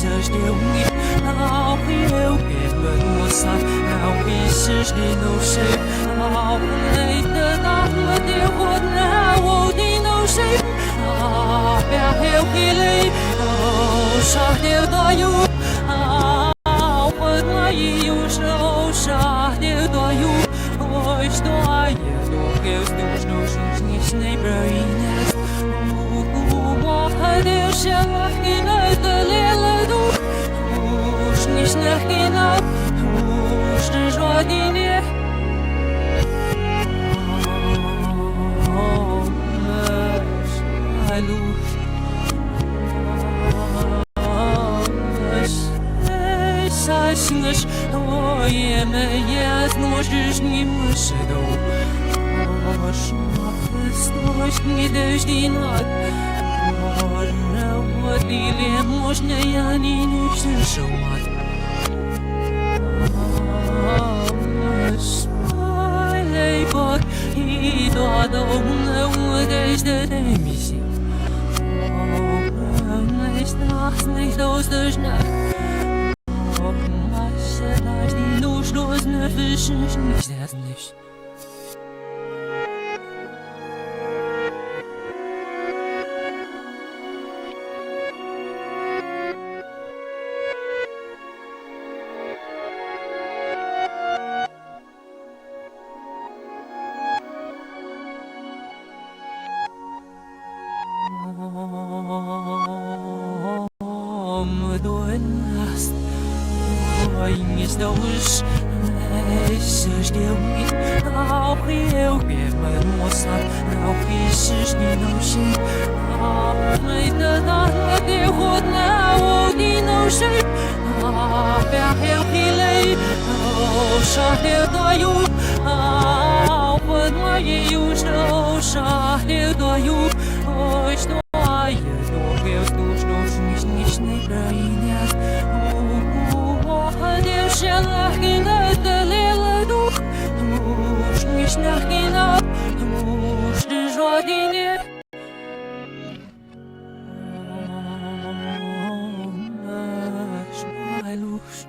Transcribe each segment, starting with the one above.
seus deu ao eu que no sa ao pisses de no sei ao leite da deu na o de no sei a pé eu que lei o sa deu da eu ao lá e o sa deu da eu o estou aí do que os teus nos nem brainess Deus chama que na dele do os nis na hina os desordine a luz Sashingas o yemayas nos desnimas do os mafestos ni desdinat What dilemos na yani nishshawat Smiley bak ido adamna desde demisi Estas nicht aus der Nacht Was das die nuschlos ne fischen nicht das nicht Doenast Oinhas dos Esses deu Ao eu mesmo moça Ao pisses de não sei Ao leite da deu na o de não sei Ao pé eu que lei Ao chá deu da eu Ao lá e o chá deu da eu Estou aí do que os teus nos nem brainhas Deus chama que na dele do os nis na hina os desordine a luz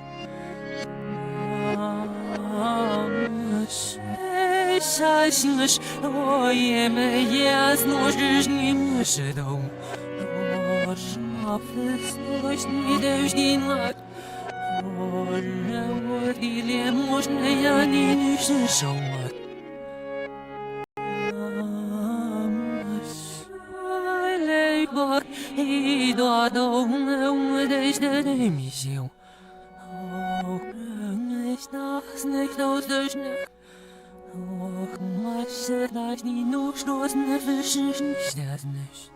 Sashingas o yemayas nos desnimas do os mafestos ni desdinat What dilemos na yani nishshawat Smiley bak ido adamna desde demisi Estas nicht aus der Nacht Och, mas das die nuschlos ne fischen nicht das nicht